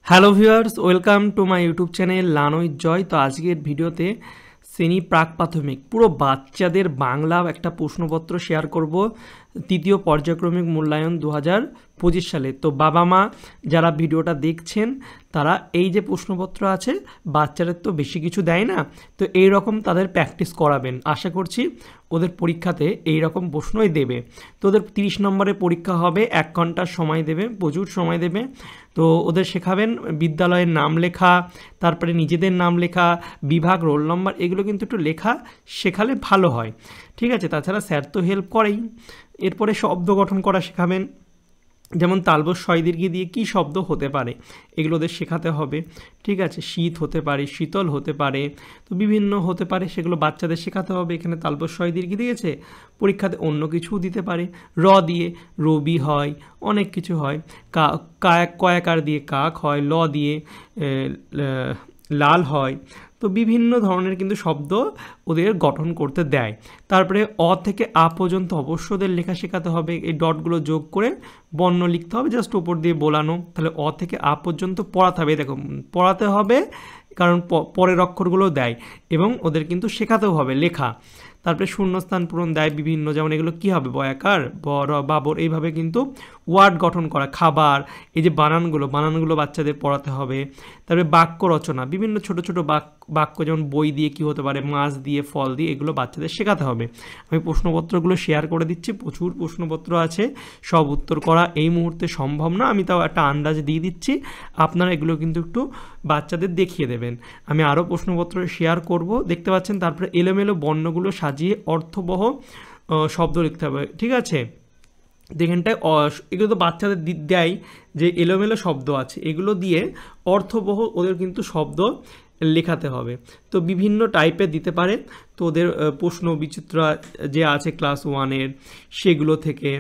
Hello viewers, welcome to my YouTube channel learn with Joy. তো আজকের ভিডিওতে শ্রেণী প্রাক প্রাথমিক পুরো বাচ্চাদের বাংলা একটা প্রশ্নপত্র শেয়ার করব, তৃতীয় পর্যায়ক্রমিক মূল্যায়ন 2025 সালে। তো বাবা মা যারা ভিডিওটা দেখছেন তারা এই যে প্রশ্নপত্র আছে, বাচ্চাদের তো বেশি কিছু দেয় না, তো এই রকম তাদের প্র্যাকটিস করাবেন। আশা করছি ওদের পরীক্ষাতে এই রকম প্রশ্নই দেবে। তো ওদের 30 নম্বরের পরীক্ষা হবে, 1 ঘন্টার সময় দেবে, প্রচুর সময় দেবে। তো ওদের শেখাবেন বিদ্যালয়ের নাম লেখা, তারপরে নিজেদের নাম লেখা, বিভাগ, রোল নম্বর, এগুলো কিন্তু একটু লেখা শেখালে ভালো হয়, ঠিক আছে। তাছাড়া স্যার তো হেল্প করেই। এরপরে শব্দ গঠন করা শেখাবেন, যেমন তালবস্ শ দীর্ঘি দিয়ে কী শব্দ হতে পারে এগুলো ওদের শেখাতে হবে, ঠিক আছে। শীত হতে পারে, শীতল হতে পারে, তো বিভিন্ন হতে পারে, সেগুলো বাচ্চাদের শেখাতে হবে। এখানে তালবস্ শ দীর্ঘি দিয়েছে, পরীক্ষাতে অন্য কিছুও দিতে পারে। র দিয়ে রবি হয়, অনেক কিছু হয়। কয়াকার দিয়ে কাক হয়, ল দিয়ে লাল হয়। তো বিভিন্ন ধরনের কিন্তু শব্দ ওদের গঠন করতে দেয়। তারপরে অ থেকে আ পর্যন্ত অবশ্য ওদের লেখা শেখাতে হবে। এই ডটগুলো যোগ করে বর্ণ লিখতে হবে, জাস্ট ওপর দিয়ে বোলানো। তাহলে অ থেকে আ পর্যন্ত পড়াতে হবে, দেখো পড়াতে হবে, কারণ পরের অক্ষরগুলো দেয় এবং ওদের কিন্তু শেখাতেও হবে লেখা। তারপরে শূন্যস্থান পূরণ দেয় বিভিন্ন, যেমন এগুলো কী হবে, বয়াকার, বড়, বাবর, এইভাবে কিন্তু ওয়ার্ড গঠন করা, খাবার, এই যে বানানগুলো বাচ্চাদের পড়াতে হবে। তারপরে বাক্য রচনা, বিভিন্ন ছোট ছোট বাক্য, যেমন বই দিয়ে কী হতে পারে, মাছ দিয়ে, ফল দিয়ে, এগুলো বাচ্চাদের শেখাতে হবে। আমি প্রশ্নপত্রগুলো শেয়ার করে দিচ্ছি, প্রচুর প্রশ্নপত্র আছে, সব উত্তর করা এই মুহূর্তে সম্ভব না, আমি তাও একটা আন্দাজ দিয়ে দিচ্ছি। আপনারা এগুলো কিন্তু একটু বাচ্চাদের দেখিয়ে দেবেন। আমি আরও প্রশ্নপত্র শেয়ার করব, দেখতে পাচ্ছেন। তারপরে এলোমেলো বর্ণগুলো সাজিয়ে অর্থবহ শব্দ লিখতে হবে, ঠিক আছে। যেখানটায় এগুলো তো বাচ্চাদের দেয় যে এলোমেলো শব্দ আছে, এগুলো দিয়ে অর্থবহ ওদের কিন্তু শব্দ লেখাতে হবে। তো বিভিন্ন টাইপের দিতে পারে, তো ওদের প্রশ্ন বিচিত্র যে আছে ক্লাস 1-এর, সেগুলো থেকে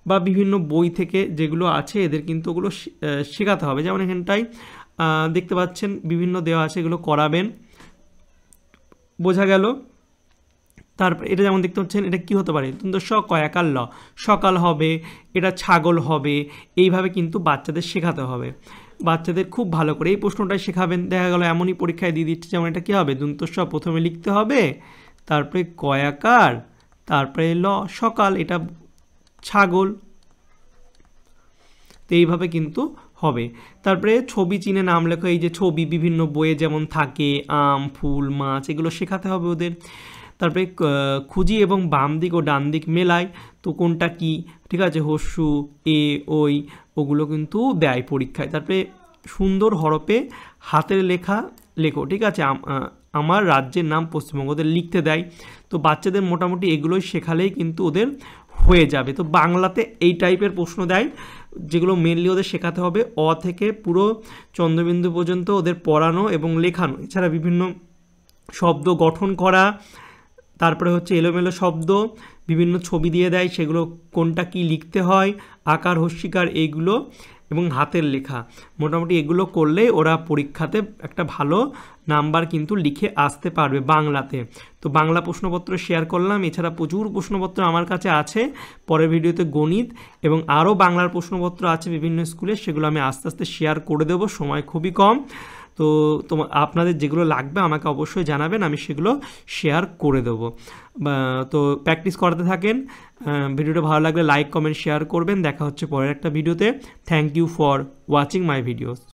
বা বিভিন্ন বই থেকে যেগুলো আছে, এদের কিন্তু ওগুলো শেখাতে হবে। যেমন এখানটায় দেখতে পাচ্ছেন বিভিন্ন দেওয়া আছে, এগুলো করাবেন, বোঝা গেল। তারপর এটা যেমন দেখতে পাচ্ছেন, এটা কি হতে পারে, কিন্তু কয়াকার ল, সকাল হবে, এটা ছাগল হবে, এইভাবে কিন্তু বাচ্চাদের শেখাতে হবে। বাচ্চাদের খুব ভালো করে এই প্রশ্নটাই শেখাবেন। দেখা গেল এমনই পরীক্ষায় দিয়ে দিচ্ছে, যেমন এটা কী হবে, দন্তস্ব প্রথমে লিখতে হবে, তারপরে কয়াকার, তারপরে ল, সকাল, এটা ছাগল, তো এইভাবে কিন্তু হবে। তারপরে ছবি চিনে নাম লেখা, এই যে ছবি বিভিন্ন বইয়ে যেমন থাকে, আম, ফুল, মাছ, এগুলো শেখাতে হবে ওদের। তারপরে খুঁজি এবং বাম দিক ও ডান দিক মেলায়, তো কোনটা কি, ঠিক আছে, হস্যু, এ, ওই, ওগুলো কিন্তু দেয় পরীক্ষায়। তারপরে সুন্দর হরপে হাতের লেখা লেখো, ঠিক আছে। আমার রাজ্যের নাম পশ্চিমবঙ্গ, ওদের লিখতে দেয়। তো বাচ্চাদের মোটামুটি এগুলোই শেখালেই কিন্তু ওদের হয়ে যাবে। তো বাংলাতে এই টাইপের প্রশ্ন দেয়, যেগুলো মেনলি ওদের শেখাতে হবে। অ থেকে পুরো চন্দ্রবিন্দু পর্যন্ত ওদের পড়ানো এবং লেখানো, এছাড়া বিভিন্ন শব্দ গঠন করা, তারপরে হচ্ছে এলোমেলো শব্দ, বিভিন্ন ছবি দিয়ে দেয়, সেগুলো কোনটা কি লিখতে হয়, আকার, হস্যিকার, এইগুলো, এবং হাতের লেখা। মোটামুটি এগুলো করলেই ওরা পরীক্ষাতে একটা ভালো নাম্বার কিন্তু লিখে আসতে পারবে বাংলাতে। তো বাংলা প্রশ্নপত্র শেয়ার করলাম, এছাড়া প্রচুর প্রশ্নপত্র আমার কাছে আছে। পরের ভিডিওতে গণিত এবং আরও বাংলার প্রশ্নপত্র আছে বিভিন্ন স্কুলে, সেগুলো আমি আস্তে আস্তে শেয়ার করে দেবো, সময় খুবই কম। তো আপনাদের যেগুলো লাগবে আমাকে অবশ্যই জানাবেন, আমি সেগুলো শেয়ার করে দেবো। তো প্র্যাকটিস করতে থাকেন। ভিডিওটা ভালো লাগলে লাইক, কমেন্ট, শেয়ার করবেন। দেখা হচ্ছে পরের একটা ভিডিওতে। Thank you for watching my videos.